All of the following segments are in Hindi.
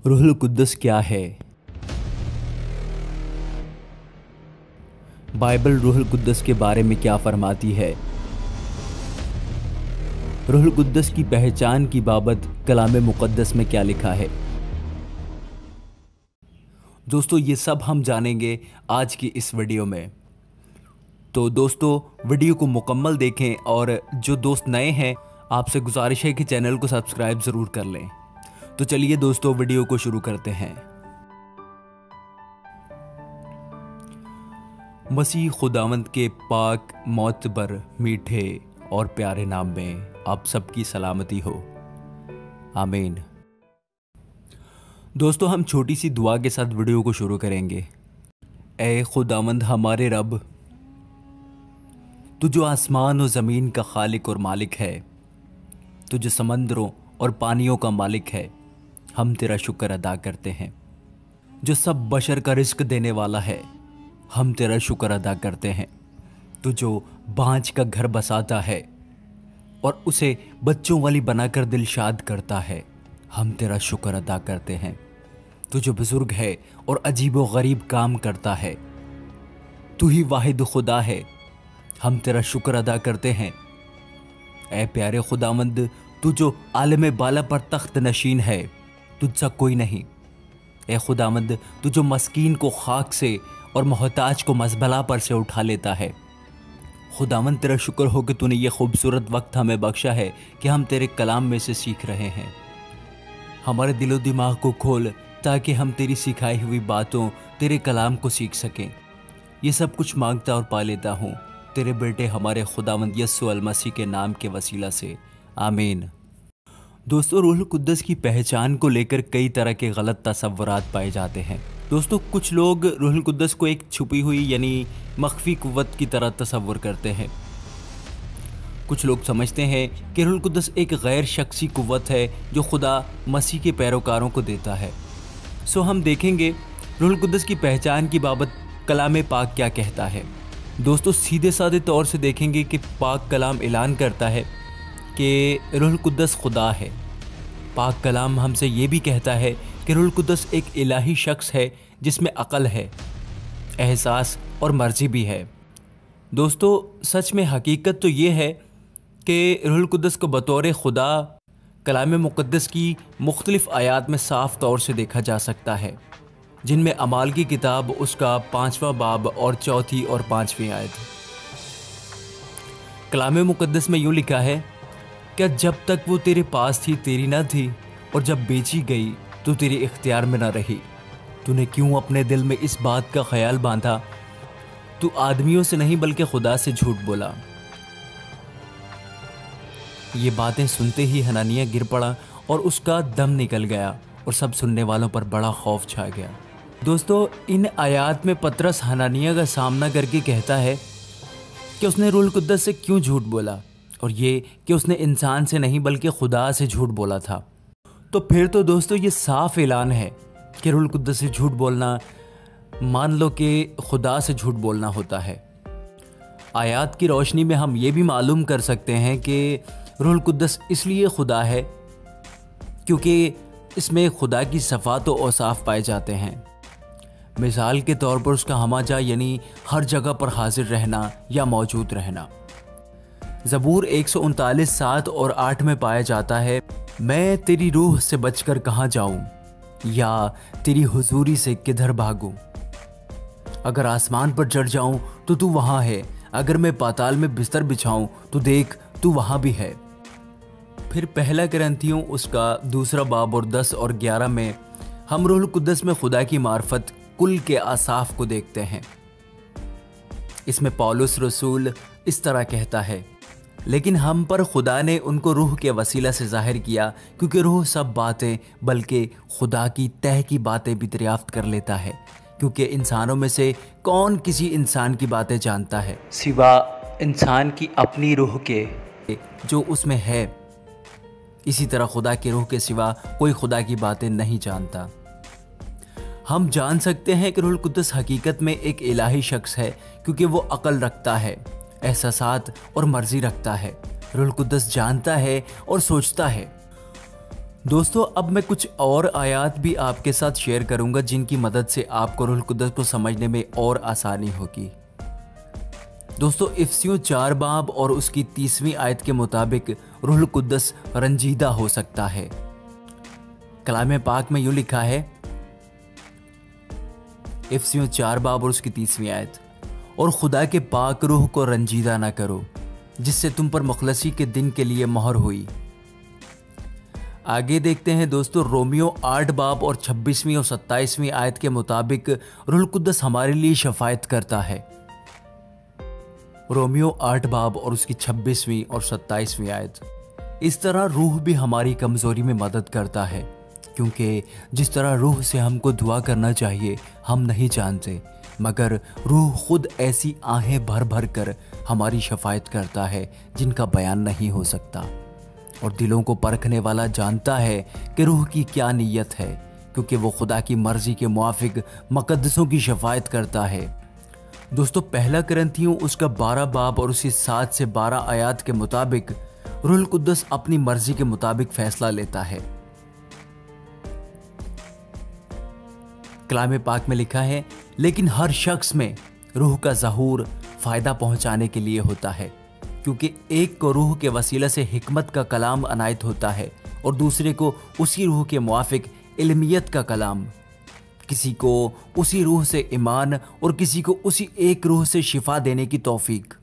रूहुल कुद्दस क्या है? बाइबल रूहुल कुद्दस के बारे में क्या फरमाती है? रूहुल कुद्दस की पहचान की बाबत कलाम मुक़द्दस में क्या लिखा है? दोस्तों, ये सब हम जानेंगे आज की इस वीडियो में। तो दोस्तों, वीडियो को मुकम्मल देखें और जो दोस्त नए हैं, आपसे गुजारिश है कि चैनल को सब्सक्राइब ज़रूर कर लें। तो चलिए दोस्तों, वीडियो को शुरू करते हैं। मसीह खुदावंद के पाक मोतबर मीठे और प्यारे नाम में आप सबकी सलामती हो, आमीन। दोस्तों, हम छोटी सी दुआ के साथ वीडियो को शुरू करेंगे। ए खुदावंद हमारे रब, तू जो आसमान और ज़मीन का खालिक और मालिक है, तू जो समंदरों और पानियों का मालिक है, हम तेरा शुक्र अदा करते हैं। जो सब बशर का रिस्क देने वाला है, हम तेरा शुक्र अदा करते हैं। तू जो बाँझ का घर बसाता है और उसे बच्चों वाली बनाकर दिलशाद करता है, हम तेरा शुक्र अदा करते हैं। तू जो बुजुर्ग है और अजीब व गरीब काम करता है, तू ही वाहिद खुदा है, हम तेरा शुक्र अदा करते हैं। ऐ प्यारे खुदावंद, तू जो आलम बाला पर तख्त नशीन है, तुझसा कोई नहीं। ऐ खुदावंद, तू जो मस्कीन को खाक से और मोहताज को मजबला पर से उठा लेता है। खुदावंद, तेरा शुक्र हो कि तूने ये खूबसूरत वक्त हमें बख्शा है कि हम तेरे कलाम में से सीख रहे हैं। हमारे दिलो दिमाग को खोल ताकि हम तेरी सिखाई हुई बातों, तेरे कलाम को सीख सकें। ये सब कुछ मांगता और पा लेता हूँ तेरे बेटे हमारे खुदावंद यस्सु अल मसीह के नाम के वसीला से, आमीन। दोस्तों, रूहुल कुद्दस की पहचान को लेकर कई तरह के गलत तसव्वुरात पाए जाते हैं। दोस्तों, कुछ लोग रूहुल कुद्दस को एक छुपी हुई यानी मख्फी कुव्वत की तरह तसव्वुर करते हैं। कुछ लोग समझते हैं कि रूहुल कुद्दस एक गैर शख्सी कुव्वत है जो खुदा मसीह के पैरोकारों को देता है। सो हम देखेंगे रूहुल कुद्दस की पहचान की बाबत कलाम पाक क्या कहता है। दोस्तों, सीधे साधे तौर से देखेंगे कि पाक कलाम ऐलान करता है कि रूहुल कुद्दस खुदा है। पाक कलाम हमसे ये भी कहता है कि रूहुल कुद्दस एक इलाही शख्स है जिसमें अक़ल है, एहसास और मर्जी भी है। दोस्तों, सच में हकीकत तो ये है कि रूहुल कुद्दस को बतौर खुदा कलाम मुक़द्दस की मुख्तलिफ़ आयात में साफ़ तौर से देखा जा सकता है, जिनमें अमाल की किताब उसका 5वां बाब और 4 और 5वीं आयत। कलाम मुक़द्दस में यूँ लिखा है, क्या जब तक वो तेरे पास थी तेरी न थी, और जब बेची गई तो तेरे इख्तियार में न रही। तूने क्यों अपने दिल में इस बात का ख्याल बांधा? तू आदमियों से नहीं बल्कि खुदा से झूठ बोला। ये बातें सुनते ही हनानिया गिर पड़ा और उसका दम निकल गया और सब सुनने वालों पर बड़ा खौफ छा गया। दोस्तों, इन आयात में पतरस हनानिया का सामना करके कहता है कि उसने रूहुल कुद्दस से क्यों झूठ बोला, और ये कि उसने इंसान से नहीं बल्कि खुदा से झूठ बोला था। तो फिर तो दोस्तों, ये साफ ऐलान है कि रूहुल कुद्दस से झूठ बोलना मान लो कि खुदा से झूठ बोलना होता है। आयात की रोशनी में हम ये भी मालूम कर सकते हैं कि रूहुल कुद्दस इसलिए खुदा है क्योंकि इसमें खुदा की सफ़ात और औसाफ पाए जाते हैं। मिसाल के तौर पर उसका हमाजा यानी हर जगह पर हाजिर रहना या मौजूद रहना। ज़बूर 139 7 और 8 में पाया जाता है, मैं तेरी रूह से बचकर कहाँ जाऊँ, या तेरी हुजूरी से किधर भागूँ। अगर आसमान पर चढ़ जाऊँ तो तू वहाँ है, अगर मैं पाताल में बिस्तर बिछाऊँ तो देख तू वहाँ भी है। फिर पहला कुरिन्थियों उसका 2 बाब और 10 और 11 में हम रूहुल कुद्दस में खुदा की मार्फत कुल के आसाफ को देखते हैं। इसमें पौलुस रसूल इस तरह कहता है, लेकिन हम पर खुदा ने उनको रूह के वसीला से जाहिर किया, क्योंकि रूह सब बातें बल्कि खुदा की तह की बातें भी दरियाफ्त कर लेता है, क्योंकि इंसानों में से कौन किसी इंसान की बातें जानता है सिवा इंसान की अपनी रूह के जो उसमें है। इसी तरह खुदा के रूह के सिवा कोई खुदा की बातें नहीं जानता। हम जान सकते हैं कि रूहुल कुद्दस हकीकत में एक इलाही शख्स है क्योंकि वो अक़ल रखता है, एहसासात और मर्जी रखता है। रूहुल कुद्दस जानता है और सोचता है। दोस्तों अब मैं कुछ और आयात भी आपके साथ शेयर करूंगा जिनकी मदद से आपको रूहुल कुद्दस को समझने में और आसानी होगी। दोस्तों इफ्सियों 4 बाब और उसकी 30वीं आयत के मुताबिक रूहुल कुद्दस रंजीदा हो सकता है। कलाम पाक में यूं लिखा है, इफ्सियों 4 बाब और उसकी 30वीं आयत, और खुदा के पाक रूह को रंजीदा ना करो जिससे तुम पर मुखलसी के दिन के लिए मोहर हुई। आगे देखते हैं दोस्तों, रोमियो 8 बाब और 26वीं और 27वीं आयत के मुताबिक रूहुल कुद्दस हमारे लिए शफायत करता है। रोमियो 8 बाब और उसकी 26वीं और 27वीं आयत। इस तरह रूह भी हमारी कमजोरी में मदद करता है, क्योंकि जिस तरह रूह से हमको दुआ करना चाहिए हम नहीं जानते, मगर रूह खुद ऐसी आहें भर भर कर हमारी शफायत करता है जिनका बयान नहीं हो सकता। और दिलों को परखने वाला जानता है कि रूह की क्या नीयत है, क्योंकि वो खुदा की मर्जी के मुआफिक मुकद्दसों की शफायत करता है। दोस्तों पहला करंथियों उसका 12 बाब और उसी 7 से 12 आयात के मुताबिक रूहुल कुद्दस अपनी मर्जी के मुताबिक फैसला लेता है। कलाम पाक में लिखा है, लेकिन हर शख्स में रूह का ज़हूर फायदा पहुंचाने के लिए होता है, क्योंकि एक को रूह के वसीला से हिकमत का कलाम अनायत होता है और दूसरे को उसी रूह के मुआफिक इल्मियत का कलाम। किसी को उसी रूह से ईमान और किसी को उसी एक रूह से शिफा देने की तौफीक,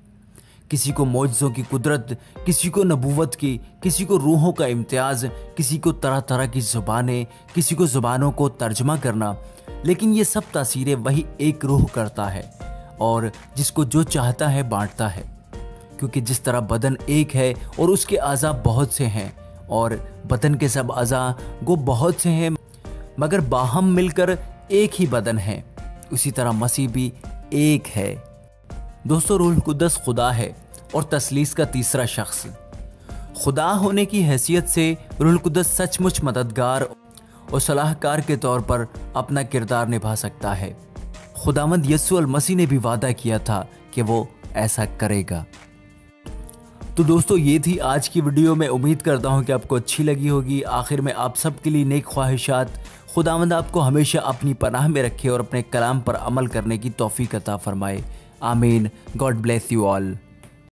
किसी को मौजज़ों की कुदरत, किसी को नबूवत की, किसी को रूहों का इम्तियाज़, किसी को तरह तरह की ज़ुबानें, किसी को ज़ुबानों को तर्जमा करना। लेकिन ये सब तासीरें वही एक रूह करता है और जिसको जो चाहता है बांटता है, क्योंकि जिस तरह बदन एक है और उसके आज़ा बहुत से हैं और बदन के सब आज़ा गो बहुत से हैं मगर बाहम मिलकर एक ही बदन है, उसी तरह मसीह भी एक है। दोस्तों रूहुल कुद्दस खुदा है और तसलीस का तीसरा शख्स। खुदा होने की हैसियत से रूहुल कुद्दस सचमुच मददगार और सलाहकार के तौर पर अपना किरदार निभा सकता है। खुदावंद यीशु अल मसीह ने भी वादा किया था कि वो ऐसा करेगा। तो दोस्तों ये थी आज की वीडियो। मैं उम्मीद करता हूँ कि आपको अच्छी लगी होगी। आखिर में आप सबके लिए नेक ख्वाहिशात। खुदावंद आपको हमेशा अपनी पनाह में रखे और अपने कलाम पर अमल करने की तौफीक अता फरमाए। आमीन। God bless you all.